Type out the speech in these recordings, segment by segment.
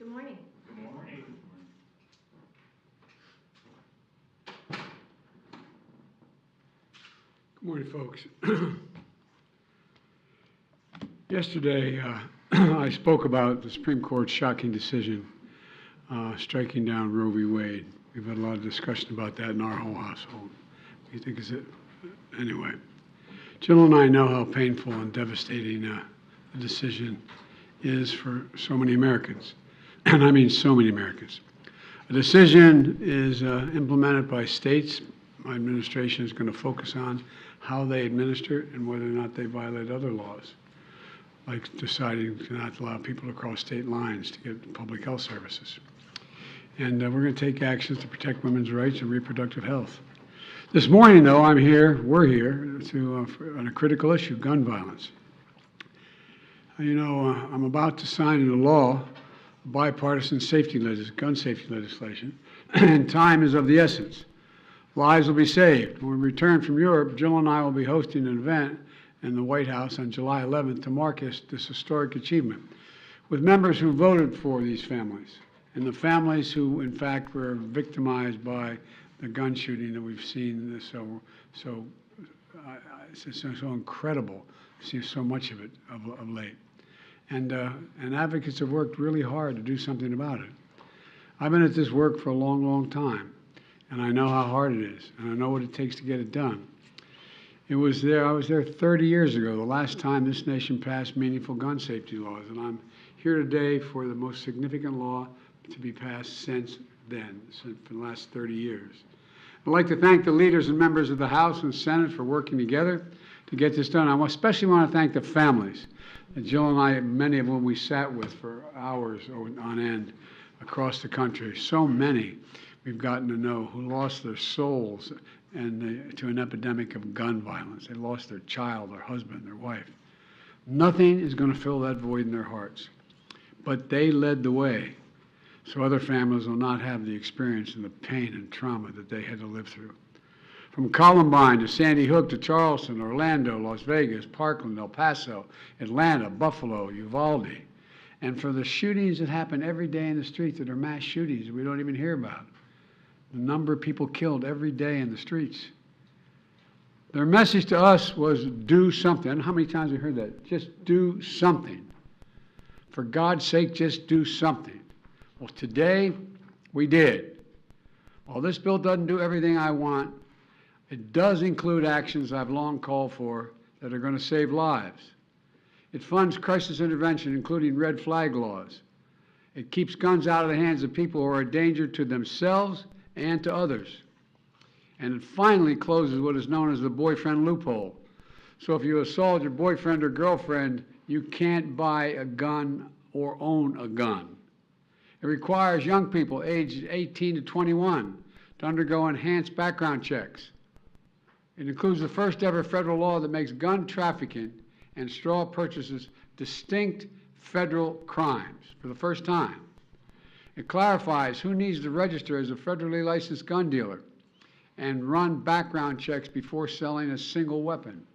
Good morning. Good morning. Good morning, folks. Yesterday, I spoke about the Supreme Court's shocking decision striking down Roe v. Wade. We've had a lot of discussion about that in our whole household. You think is it? Anyway, Jill and I know how painful and devastating the decision is for so many Americans, and I mean so many Americans. A decision is implemented by states. My administration is going to focus on how they administer it and whether or not they violate other laws, like deciding to not allow people to cross state lines to get public health services. And we're going to take actions to protect women's rights and reproductive health. This morning, though, we're here on a critical issue, gun violence. I'm about to sign into law bipartisan gun safety legislation, and time is of the essence. Lives will be saved. When we return from Europe, Jill and I will be hosting an event in the White House on July 11th to mark this historic achievement with members who voted for these families and the families who, in fact, were victimized by the gun shooting that we've seen. It's so incredible to see so much of it of late. And advocates have worked really hard to do something about it. I've been at this work for a long, long time, and I know how hard it is, and I know what it takes to get it done. I was there 30 years ago, the last time this nation passed meaningful gun safety laws, and I'm here today for the most significant law to be passed since then, for the last 30 years. I'd like to thank the leaders and members of the House and Senate for working together to get this done. I especially want to thank the families that Jill and I, many of whom we sat with for hours on end across the country. So many we've gotten to know who lost their souls to an epidemic of gun violence. They lost their child, their husband, their wife. Nothing is going to fill that void in their hearts. But they led the way, so other families will not have the experience and the pain and trauma that they had to live through. From Columbine to Sandy Hook to Charleston, Orlando, Las Vegas, Parkland, El Paso, Atlanta, Buffalo, Uvalde. And for the shootings that happen every day in the street that are mass shootings that we don't even hear about. The number of people killed every day in the streets. Their message to us was do something. I don't know how many times we heard that. Just do something. For God's sake, just do something. Well, today we did. While this bill doesn't do everything I want, it does include actions I've long called for that are going to save lives. It funds crisis intervention, including red flag laws. It keeps guns out of the hands of people who are a danger to themselves and to others. And it finally closes what is known as the boyfriend loophole. So if you assault your boyfriend or girlfriend, you can't buy a gun or own a gun. It requires young people aged 18 to 21 to undergo enhanced background checks. It includes the first ever federal law that makes gun trafficking and straw purchases distinct federal crimes for the first time. It clarifies who needs to register as a federally licensed gun dealer and run background checks before selling a single weapon.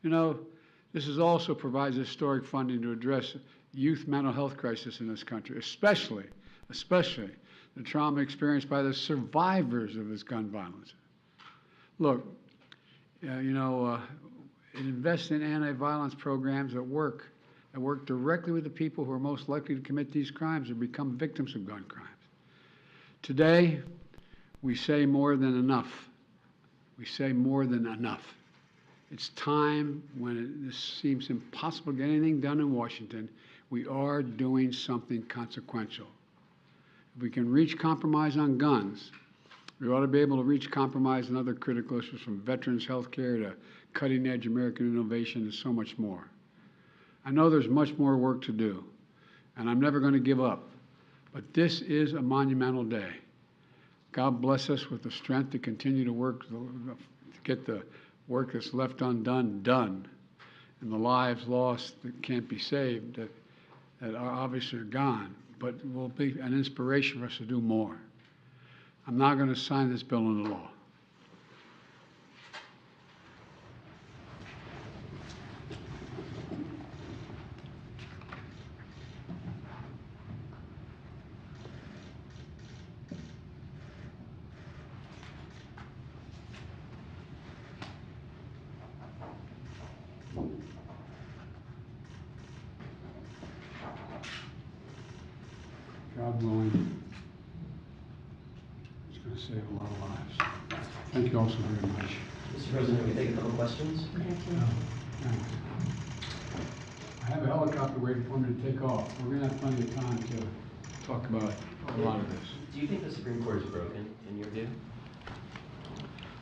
This also provides historic funding to address youth mental health crisis in this country, especially the trauma experienced by the survivors of this gun violence. Look, it invests in anti-violence programs that work directly with the people who are most likely to commit these crimes or become victims of gun crimes. Today, we say more than enough. We say more than enough. It's time when this seems impossible to get anything done in Washington. We are doing something consequential. If we can reach compromise on guns, we ought to be able to reach compromise on other critical issues, from veterans health care to cutting-edge American innovation and so much more. I know there's much more work to do, and I'm never going to give up. But this is a monumental day. God bless us with the strength to continue to work, to get the work that's left undone done, and the lives lost that can't be saved, that are obviously gone, but will be an inspiration for us to do more. I'm not going to sign this bill into law. save a lot of lives. Thank you also very much. Mr. President, we take a couple questions. Thanks. I have a helicopter waiting for me to take off. We're going to have plenty of time to talk about a lot of this. Do you think the Supreme Court is broken, in your view?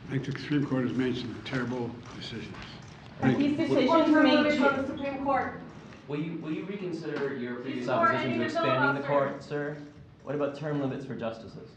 I think the Supreme Court has made some terrible decisions. And these decisions From made the Supreme Court. Will you reconsider your previous Before opposition any to expanding the filibuster. court, sir? What about term limits for justices?